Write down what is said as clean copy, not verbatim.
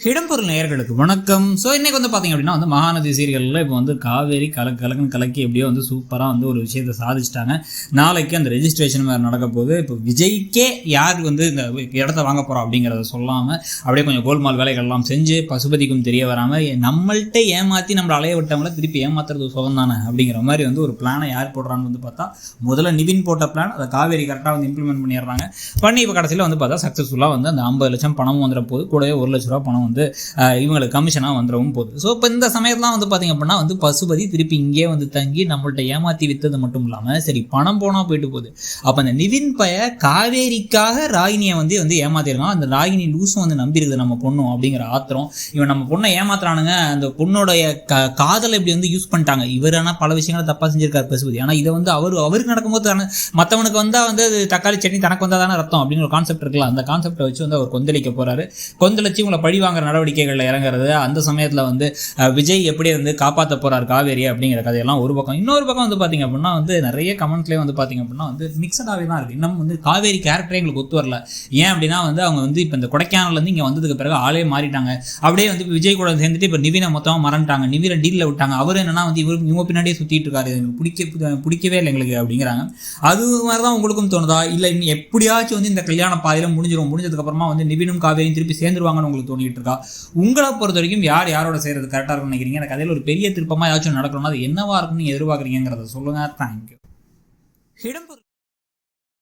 இடம்பொருள் நேயர்களுக்கு வணக்கம். ஸோ இன்றைக்கி வந்து பார்த்திங்க அப்படின்னா வந்து மகாநதி சீரியலில் இப்போ வந்து காவேரி கலக்குன்னு கலக்கி எப்படியோ வந்து சூப்பராக வந்து ஒரு விஷயத்தை சாதிச்சிட்டாங்க. நாளைக்கு அந்த ரெஜிஸ்ட்ரேஷன் வேறு நடக்க போகுது. இப்போ விஜய்க்கே யார் வந்து இந்த இடத்த வாங்க போகிறோம் அப்படிங்கிறத சொல்லாமல் அப்படியே கொஞ்சம் கோல்மால் வேலைகள்லாம் செஞ்சு பசுபதிக்கும் தெரிய வராமல் நம்மள்கிட்ட ஏமாற்றி நம்மளை அலைய விட்டவங்கள திருப்பி ஏமாத்துறது சுகம் தானே அப்படிங்கிற மாதிரி வந்து ஒரு பிளானை யார் போடுறான்னு வந்து பார்த்தா முதல்ல நிவின் போட்ட பிளான் அதை காவேரி கரெக்டாக வந்து இம்ப்ளிமெண்ட் பண்ணிடுறாங்க. பண்ணி இப்போ கடைசியில் வந்து பார்த்தா சக்ஸஸ்ஃபுல்லாக வந்து அந்த 50 லட்சம் பணமும் வந்துட போது, கூடவே 1 லட்ச ரூபா பணம் வந்து இவங்களுக்கு கமிஷனாக வந்துடவும் போகுது. ஸோ இப்போ இந்த சமயத்துலாம் வந்து பார்த்திங்க அப்படின்னா வந்து பசுபதி திருப்பி இங்கே வந்து தங்கி நம்மள்ட்ட ஏமாற்றி விற்றது மட்டும் இல்லாமல் சரி பணம் போனால் போயிட்டு போகுது. அப்போ அந்த நிவின் பைய காவேரிக்காக ராகினியை வந்து ஏமாத்திருக்கான். அந்த ராகினி லூஸும் வந்து நம்பியிருக்குது நம்ம பொண்ணும் அப்படிங்கிற ஆத்திரம். இவன் நம்ம பொண்ணை ஏமாத்துறானுங்க, அந்த பொண்ணோடைய காதலை இப்படி வந்து யூஸ் பண்ணிட்டாங்க. இவர் ஆனால் பல விஷயங்களை தப்பாக செஞ்சிருக்காரு பசுபதி. ஆனால் இதை வந்து அவருக்கு நடக்கும்போது மற்றவனுக்கு வந்தால் வந்து தக்காளி சட்னி தனக்கு வந்தால் தானே ரத்தம் அப்படிங்கிற ஒரு கான்செப்ட் இருக்குல்ல, அந்த கான்செப்டை வச்சு வந்து அவர் கொந்தளிக்க போகிறாரு. கொந்தளிச்சு இவங்களை பழி வாங்குற நடவடிக்கைகளில் இறங்குறது. அந்த சமயத்தில் வந்து விஜய் எப்படி வந்து காப்பாற்ற போகிறார் காவேரி அப்படிங்கிற கதையெல்லாம் ஒரு பக்கம். இன்னொரு பக்கம் வந்து பார்த்திங்க அப்படின்னா வந்து நிறைய கமெண்ட்லேயே வந்து பார்த்திங்க அப்படின்னா வந்து மிக்சடாகவே தான் இருக்குது. இன்னும் வந்து காவேரி கேரக்டரே எங்களுக்கு ஒத்து வரல. ஏன் அப்படின்னா வந்து அவங்க வந்து இப்போ இந்த கொடைக்கானல்லேருந்து இங்கே வந்ததுக்கு பிறகு ஆளே மாறிட்டாங்க. அப்படியே வந்து விஜய் கூட சேர்ந்துட்டு இப்போ நிவினை மொத்தமாக மறந்துட்டாங்க, நிவினை டீலில் விட்டாங்க. அவர் என்னன்னா வந்து இவங்க பின்னாடியே சுற்றிட்டு இருக்காரு, எங்களுக்கு பிடிக்கவே இல்லை எங்களுக்கு அப்படிங்கிறாங்க. அது மாதிரி தான் உங்களுக்கும் தோணுதா? இல்லை இன்னும் எப்படியாச்சும் வந்து இந்த கல்யாண பாதையில் முடிஞ்சதுக்கப்புறமா வந்து நிவினும் காவேரியும் திருப்பி சேர்ந்துருவாங்கன்னு உங்களுக்கு தோணிட்டு இருக்கா? உங்களை பொறுத்த வரைக்கும் யாரோட செய்கிறது கரெக்டாக இருக்கும்னு நினைக்கிறீங்க? அந்த கதையில் ஒரு பெரிய திருப்பமாக ஏதாச்சும் நடக்கணும்னா அது என்னவா இருக்கும்னு எதிர்பார்க்குறீங்கிறத சொல்லுங்கள். தேங்க்யூ.